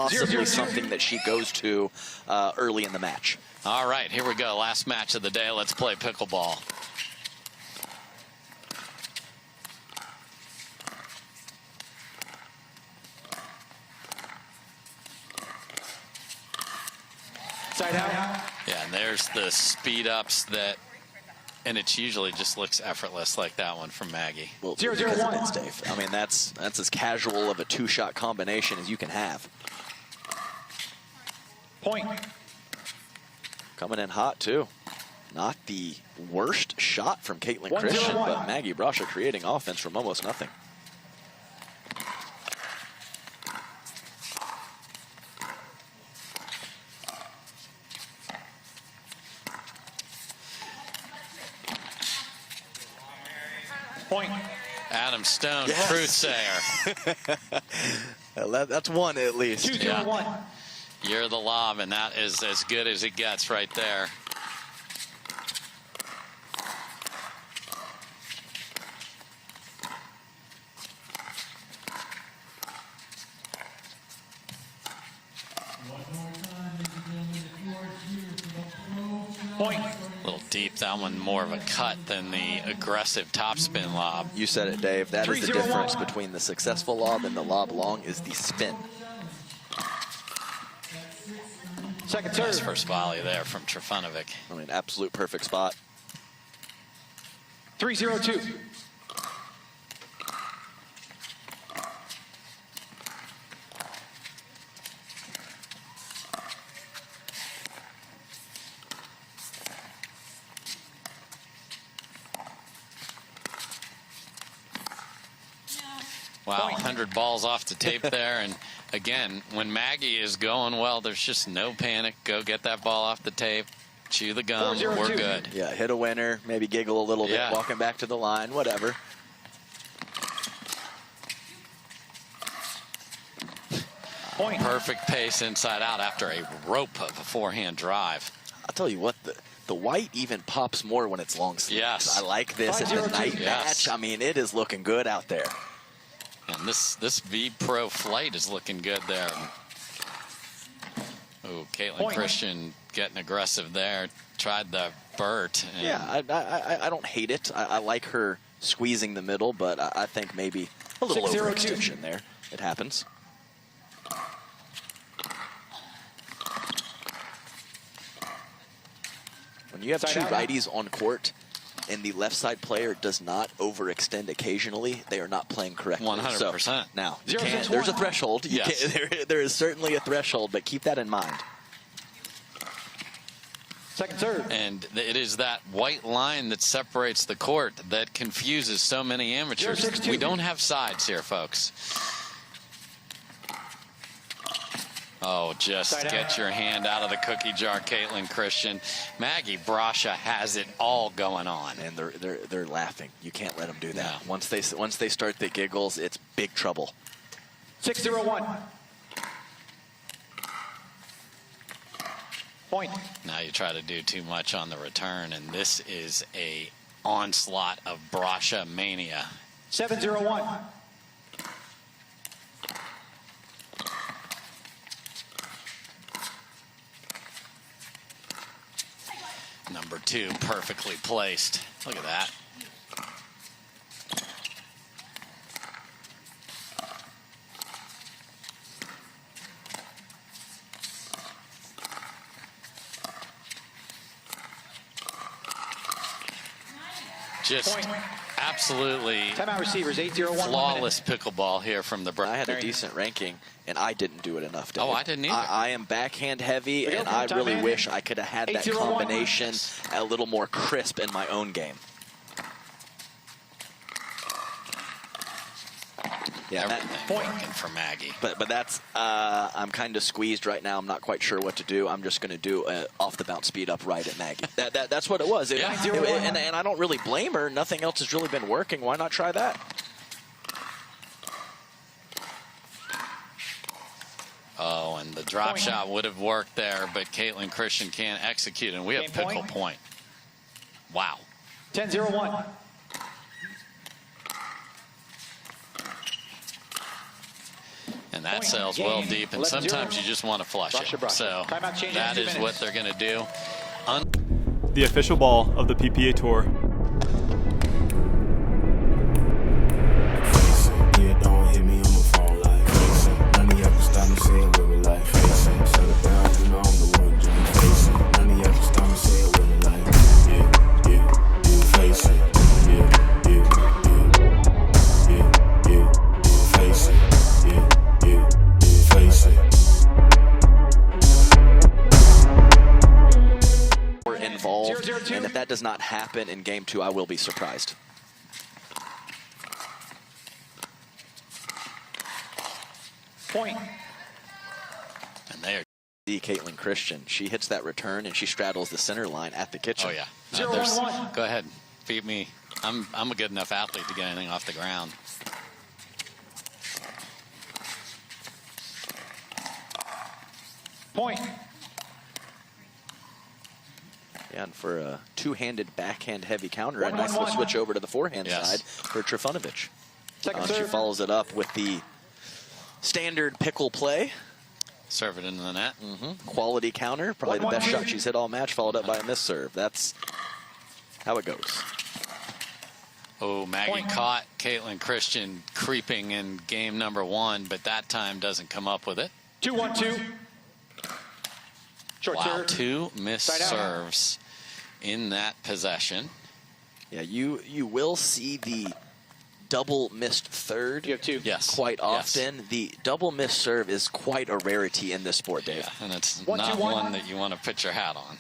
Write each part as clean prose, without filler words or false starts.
possibly something that she goes to early in the match. All right, here we go. Last match of the day. Let's play pickleball. Side out. Yeah, and there's the speed ups that, and it usually just looks effortless like that one from Maggie. Well, 0-0-1, Dave. I mean, that's as casual of a two-shot combination as you can have. Point. Coming in hot, too. Not the worst shot from Kaitlyn Christian, but Maggie Brascia creating offense from almost nothing. Point. Adam Stone, yes. truth sayer. Well, that's one at least. 2-0-1. You're the lob, and that is as good as it gets right there. Point. A little deep, that one more of a cut than the aggressive topspin lob. You said it, Dave. That is the 3-0-1. difference between the successful lob and the lob long is the spin. Second Nice serve. first volley there from Trifunovic. I mean, absolute perfect spot. 3-0-2. Wow, 100 balls off the tape there. And again, when Maggie is going well, there's just no panic. Go get that ball off the tape, chew the gum, 4-0-2. we're good. Yeah, hit a winner, maybe giggle a little bit, walking back to the line, whatever. Point. Perfect pace inside out after a rope of a forehand drive. I'll tell you what, the white even pops more when it's long sleeves. Yes. I like this in the night match. I mean, it is looking good out there. And this V Pro flight is looking good there. Oh, Kaitlyn Christian getting aggressive there. Tried the Burt. Yeah, I don't hate it. I like her squeezing the middle, but I think maybe a little overextension there. It happens. When you have two righties on court and the left side player does not overextend occasionally, they are not playing correctly. 100%. So, now, you can't, there's a threshold. You can't, there is certainly a threshold, but keep that in mind. Second serve. And it is that white line that separates the court that confuses so many amateurs. We don't have sides here, folks. Oh, just get your hand out of the cookie jar, Kaitlyn Christian. Maggie Brascia has it all going on. And they're laughing. You can't let them do that. No. Once they start the giggles, it's big trouble. 6-0-1. Point. Now you try to do too much on the return, and this is a onslaught of Brascia mania. 7-0-1. Number 2, perfectly placed. Look at that. Just absolutely timeout receivers, 8-0-1. Flawless pickleball here from the Brascia. I had a decent ranking, and I didn't do it enough, Dave. Oh, I didn't either. I am backhand heavy, and I really wish I could have had that combination a little more crisp in my own game. Yeah, everything working for Maggie. But that's I'm kind of squeezed right now. I'm not quite sure what to do. I'm just going to do off the bounce speed up right at Maggie. That's what it was. And I don't really blame her. Nothing else has really been working. Why not try that? Oh, and the drop shot would have worked there, but Kaitlyn Christian can't execute, and we have pickle point. Wow. 10-0-1. And And that sails well deep, and sometimes you just want to flush it. So that is what they're going to do. The official ball of the PPA Tour. Involved, and if that does not happen in game 2, I will be surprised. Point. And there. The Kaitlyn Christian, she hits that return and she straddles the center line at the kitchen. Oh yeah. 0-1. Go ahead, beat me. I'm a good enough athlete to get anything off the ground. Point. Yeah, and for a two-handed backhand heavy counter, a nice little switch over to the forehand side for Trifunovic. She follows it up with the standard pickle play. Serve it into the net. Quality counter, probably the best shot she's hit all match, followed up by a miss serve. That's how it goes. Oh, Maggie caught Kaitlyn Christian creeping in game number 1, but that time doesn't come up with it. 2-1-2. Short wow, serve. 2 missed serves in that possession. Yeah, you will see the double missed third quite often. The double missed serve is quite a rarity in this sport, Dave. Yeah, and it's not one that you want to put your hat on.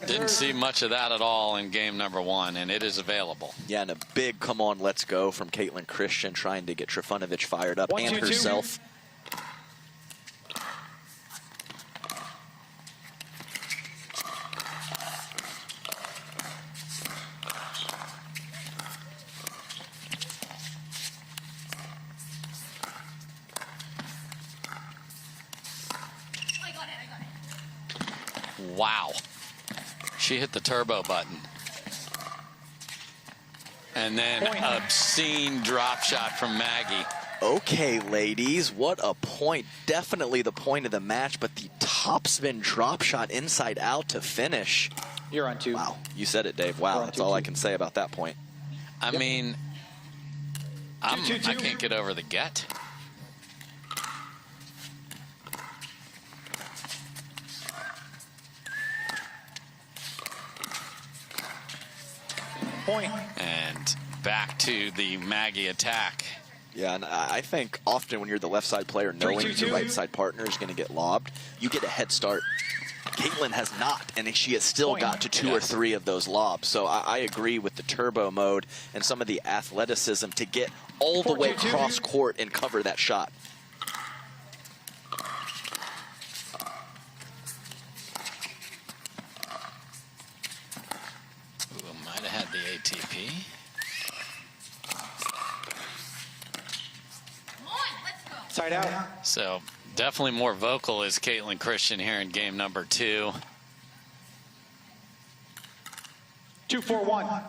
Didn't see much of that at all in game number 1, and it is available. Yeah, and a big come on, let's go from Kaitlyn Christian, trying to get Trifunovic fired up and herself. Wow. She hit the turbo button. And then obscene drop shot from Maggie. Okay, ladies, what a point. Definitely the point of the match, but the topspin drop shot inside out to finish. You're on 2. Wow, you said it, Dave. Wow, that's all I can say about that point. I mean, I can't get over the get. Point. And back to the Maggie attack. Yeah, and I think often when you're the left side player, knowing your right side partner is going to get lobbed, you get a head start. Kaitlyn has not, and she has still got to 2 or 3 of those lobs. So I agree with the turbo mode and some of the athleticism to get all the way across court and cover that shot. Might have had the ATP. Side out. So definitely more vocal is Kaitlyn Christian here in game number 2. 2-4-1.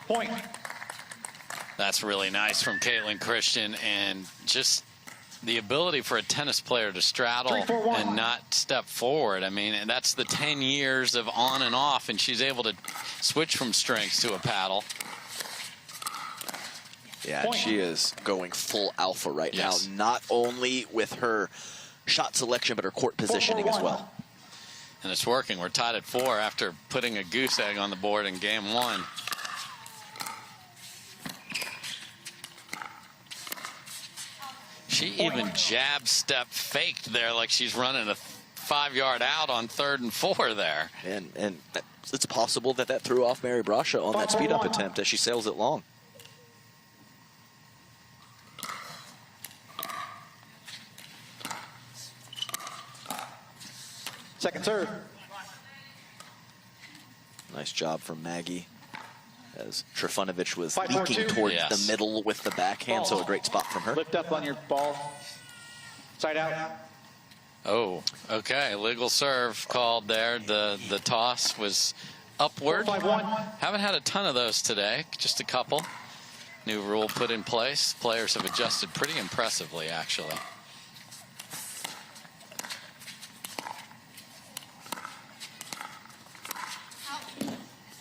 Point. That's really nice from Kaitlyn Christian, and just the ability for a tennis player to straddle and not step forward. I mean, and that's the 10 years of on and off, and she's able to switch from strengths to a paddle. Yeah, and she is going full alpha right now, not only with her shot selection, but her court positioning as well. And it's working. We're tied at 4 after putting a goose egg on the board in game 1. She even jab step faked there like she's running a 5-yard out on 3rd and 4 there. And it's possible that that threw off Mary Brascia on that speed up attempt as she sails it long. Second serve. Nice job from Maggie, as Trifunovic was 5-4-2. leaking towards Yes. the middle with the backhand, so a great spot from her. Lift up on your ball. Side out. Oh, okay. Legal serve called there. The toss was upward. 4-5-1. Haven't had a ton of those today, just a couple. New rule put in place. Players have adjusted pretty impressively, actually.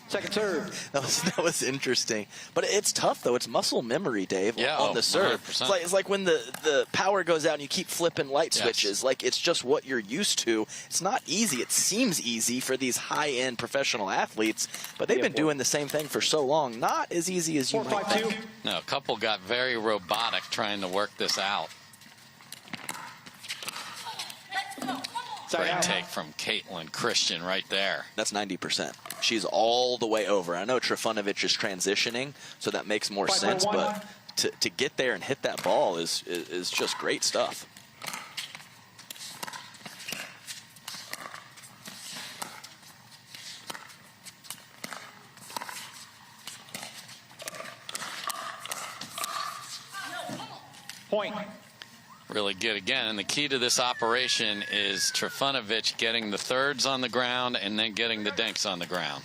Second serve. That was interesting. But it's tough, though. It's muscle memory, Dave, Yeah, on the serve. 100%. It's like when the power goes out and you keep flipping light Yes. switches. Like, it's just what you're used to. It's not easy. It seems easy for these high-end professional athletes, but they've been doing the same thing for so long. Not as easy as you might 4-5-2. think. No, a couple got very robotic trying to work this out. Side Great out. take from Kaitlyn Christian right there. That's 90%. She's all the way over. I know Trifunovic is transitioning, so that makes more 5-1-1. sense, but to get there and hit that ball is just great stuff. Point. Really good again, and the key to this operation is Trifunovic getting the thirds on the ground and then getting the dinks on the ground.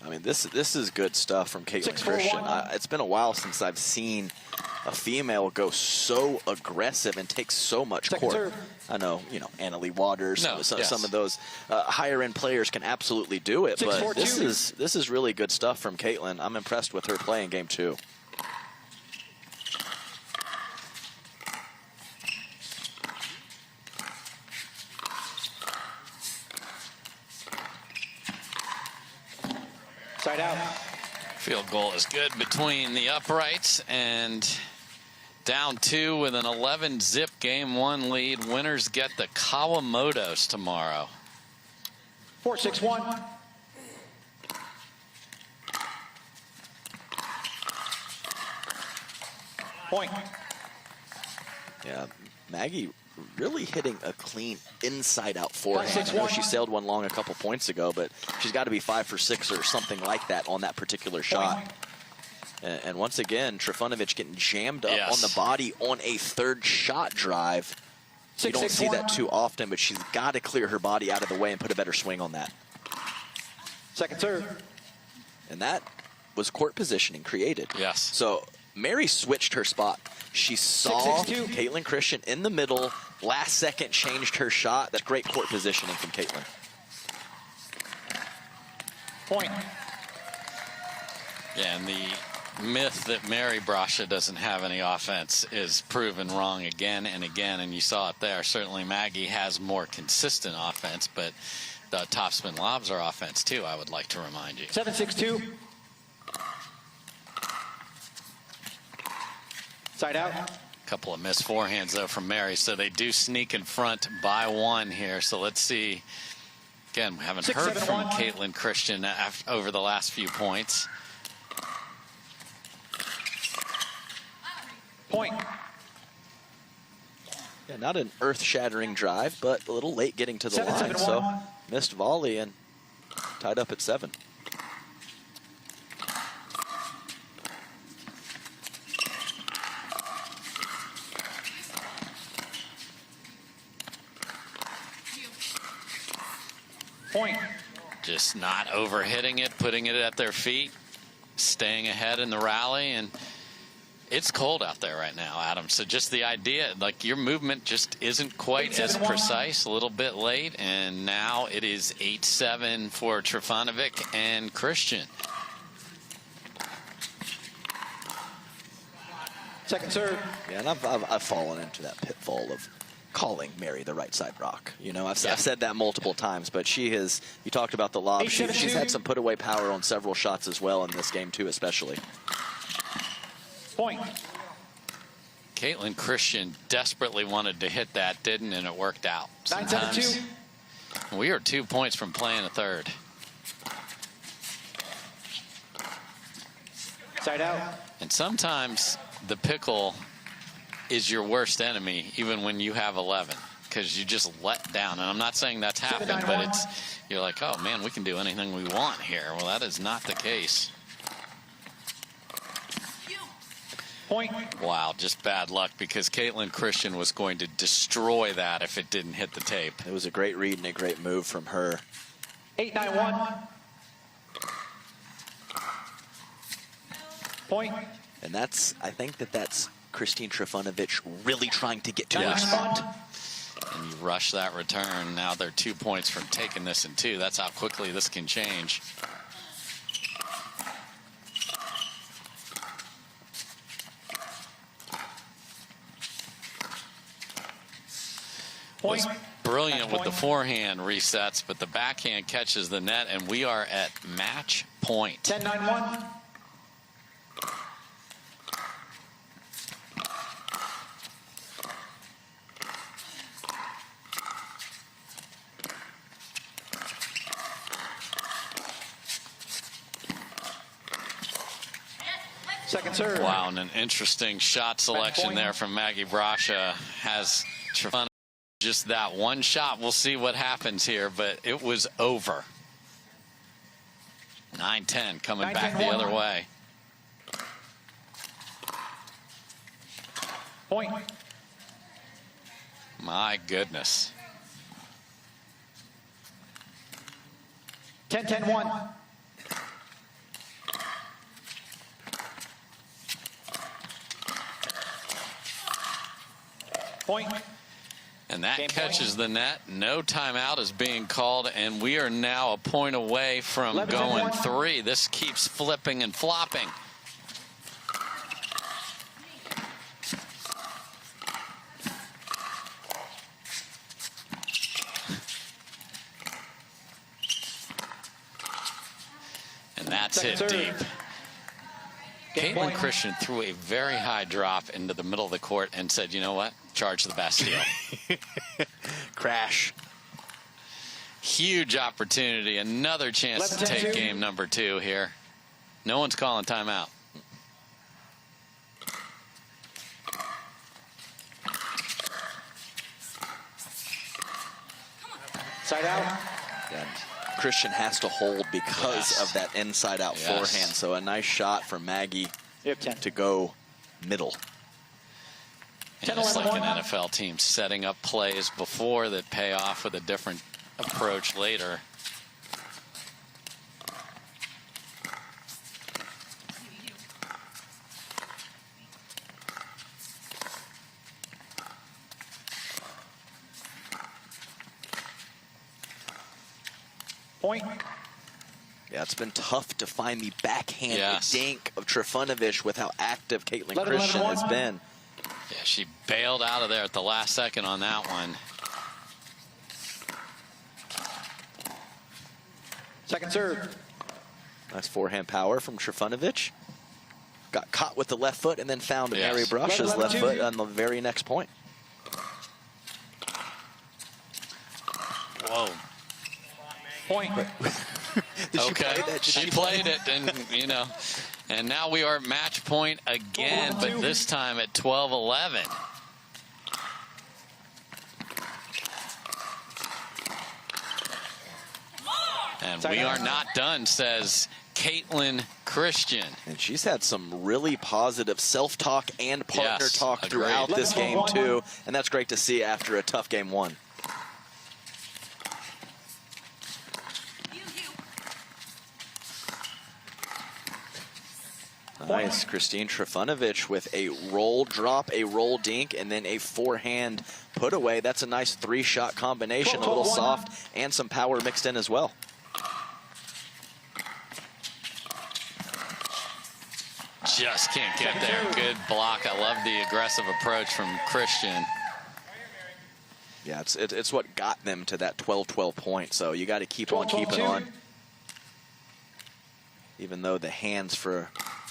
I mean, this is good stuff from Kaitlyn 6-4-1. Christian. It's been a while since I've seen a female go so aggressive and take so much Second court. serve. I know, Annalie Waters, No, yes. some of those higher end players can absolutely do it, but 6-4-2. this is really good stuff from Kaitlyn. I'm impressed with her playing game too. Side out. Field goal is good between the uprights, and down 2 with an 11-zip game 1 lead. Winners get the Kawamotos tomorrow. 4-6-1. Point. Yeah, Maggie really hitting a clean inside-out forehand. I know 5-6-1. she sailed one long a couple points ago, but she's got to be 5 for 6 or something like that on that particular shot. And once again, Trifunovic getting jammed up Yes. on the body on a third shot drive. You don't see that too often, but she's got to clear her body out of the way and put a better swing on that. Second serve. And that was court positioning created. Yes. So Mary switched her spot. She saw 6-6-2. Kaitlyn Christian in the middle, last second changed her shot. That's great court positioning from Kaitlyn. Point. Yeah, and the myth that Mary Brascia doesn't have any offense is proven wrong again and again, and you saw it there. Certainly Maggie has more consistent offense, but the topspin lobs are offense too, I would like to remind you. 7-6-2. Side out. Couple of missed forehands though from Mary, so they do sneak in front by 1 here. So let's see. Again, we haven't heard from 6-7-1. Kaitlyn Christian over the last few points. Point. Yeah, not an earth-shattering drive, but a little late getting to the 7-7-1. line. So missed volley and tied up at 7. Point. Just not overhitting it, putting it at their feet, staying ahead in the rally, and it's cold out there right now, Adam. So just the idea, like your movement just isn't quite as precise, a little bit late, and now it is 8-7 for Trifunovic and Christian. Second serve. Yeah, and I've fallen into that pitfall of calling Mary the right side rock. I've said that multiple times, but she has, you talked about the lob, she's had some put away power on several shots as well in this game too, especially. Point. Kaitlyn Christian desperately wanted to hit that, didn't, and it worked out. 9-7-2. We are 2 points from playing a third. Side out. And sometimes the pickle is your worst enemy, even when you have 11. because you just let down. And I'm not saying that's happened, but you're like, oh, man, we can do anything we want here. Well, that is not the case. Point. Wow, just bad luck, because Kaitlyn Christian was going to destroy that if it didn't hit the tape. It was a great read and a great move from her. 8-9-1. Point. And I think that's Christine Trifunovic really trying to get to Yes. her spot. And you rush that return. Now they're 2 points from taking this in 2. That's how quickly this can change. Point. Was brilliant with the forehand resets, but the backhand catches the net, and we are at match point. 10-9-1. Second serve. Wow, and an interesting shot selection there from Maggie Brascia. Has Trifunovic just that one shot. We'll see what happens here, but it was over. 9-10 coming back the other way. Point. My goodness. 10-10-1. Point. And that Game catches point. the net. No timeout is being called, and we are now a point away from 11-1. going 3. This keeps flipping and flopping. And that's hit Second deep. serve. Kaitlyn Game point. Christian threw a very high drop into the middle of the court and said, you know what? Charge the Bastille. Crash. Huge opportunity. Another chance to take 11-10-2. game number 2 here. No one's calling timeout. Side out. And Christian has to hold because of that inside-out forehand. So a nice shot for Maggie You have 10. to go middle. And it's like an NFL team setting up plays before that pay off with a different approach later. Point. Yeah, it's been tough to find the backhand Yes. dink of Trifunovic with how active Kaitlyn 11-11-1. Christian has been. Yeah, she bailed out of there at the last second on that one. Second serve. Nice forehand power from Trifunovic. Got caught with the left foot and then found Yes. Mary Brascia's left 11-11-2. foot on the very next point. Whoa. Point. Did she Okay, play that? Did she played it, and you know, and now we are at match point again, but this time at 12-11. And we are not done, says Kaitlyn Christian. And she's had some really positive self-talk and partner Yes, talk agreed. throughout this game 11-1. too, and that's great to see after a tough game 1. Nice, Christine Trifunovic with a roll drop, a roll dink, and then a forehand put away. That's a nice 3-shot combination, a little 12-1. soft, and some power mixed in as well. Just can't get there. Good block. I love the aggressive approach from Christian. Yeah, it's what got them to that 12-12 point, so you got to keep on keeping on. Even though the hands for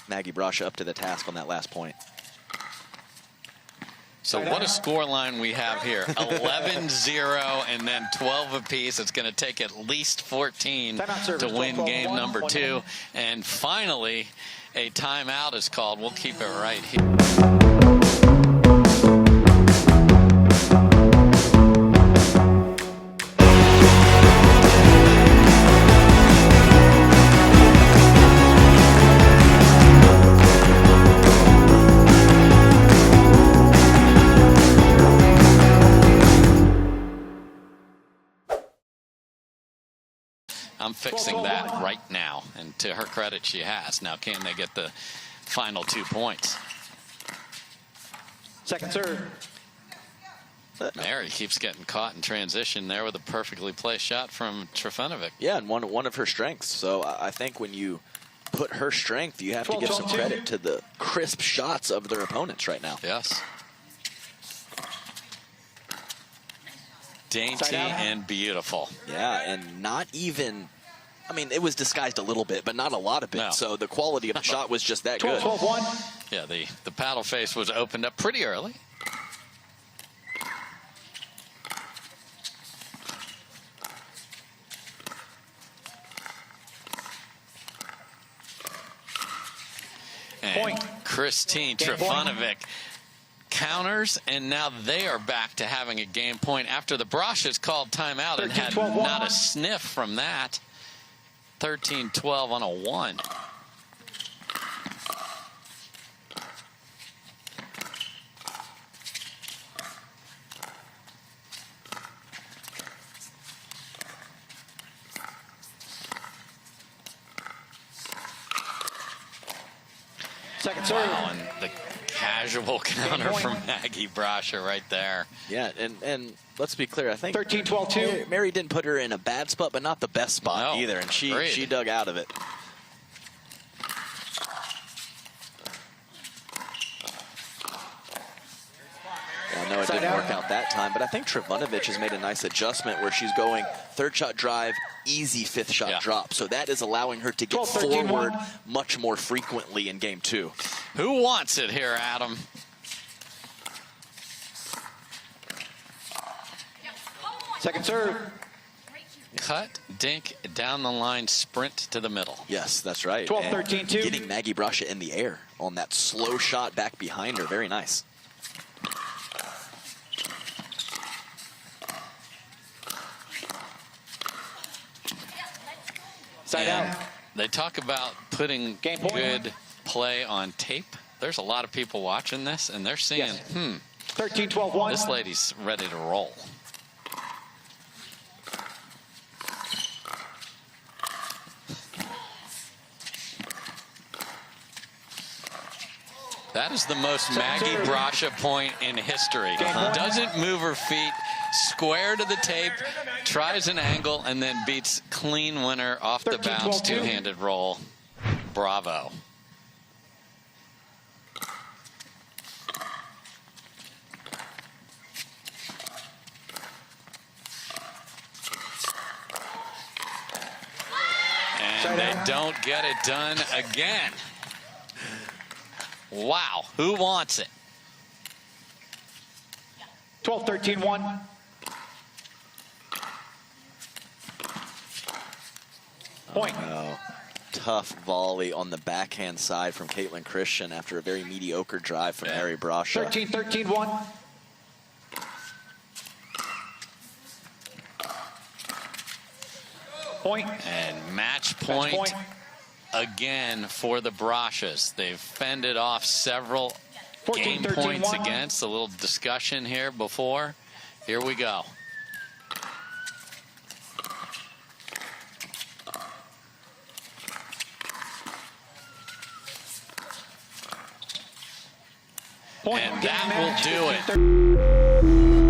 Maggie Brascia up to the task on that last point. So what a score line we have here. 11-0 and then 12 apiece. It's going to take at least 14 to win game number 2. And finally, a timeout is called. We'll keep it right here. fixing that right now. And to her credit, she has. Now, can they get the final 2 points? Second serve. Mary keeps getting caught in transition there with a perfectly placed shot from Trifunovic. Yeah, and one of her strengths. So I think when you put her strength, you have to give some credit to the crisp shots of their opponents right now. Yes. Dainty and beautiful. Yeah, and not even, I mean, it was disguised a little bit, but not a lot of it. No. So the quality of the shot was just that good. 12-1. Yeah, the paddle face was opened up pretty early. And Christine Trifunovic counters, and now they are back to having a game point after the Brascia's called timeout and had not a sniff from that. 13-12 on a 1. Second serve. Wow, and the casual counter from Maggie Brascia right there. Yeah, and let's be clear, I think 13-12-2. Mary didn't put her in a bad spot, but not the best spot either, and she dug out of it. I know it didn't work out that time, but I think Trifunovic has made a nice adjustment where she's going third shot drive, easy fifth shot drop. So that is allowing her to get forward much more frequently in game 2. Who wants it here, Adam? Second serve. Cut, dink, down the line, sprint to the middle. Yes, that's right. 12-13-2. Getting Maggie Brascia in the air on that slow shot back behind her. Very nice. Side out. They talk about putting good play on tape. There's a lot of people watching this, and they're seeing, 13-12-1. this lady's ready to roll. That is the most Maggie Brascia point in history. Doesn't move her feet, square to the tape, tries an angle, and then beats clean winner off the bounce, two-handed roll. Bravo. And they don't get it done again. Wow, who wants it? 12-13-1. Point. Oh, tough volley on the backhand side from Kaitlyn Christian after a very mediocre drive from Mary Brascia. 13-13-1. Point. And match point again for the Brascias. They've fended off several game points against. A little discussion here before. Here we go. Point. And that will do it.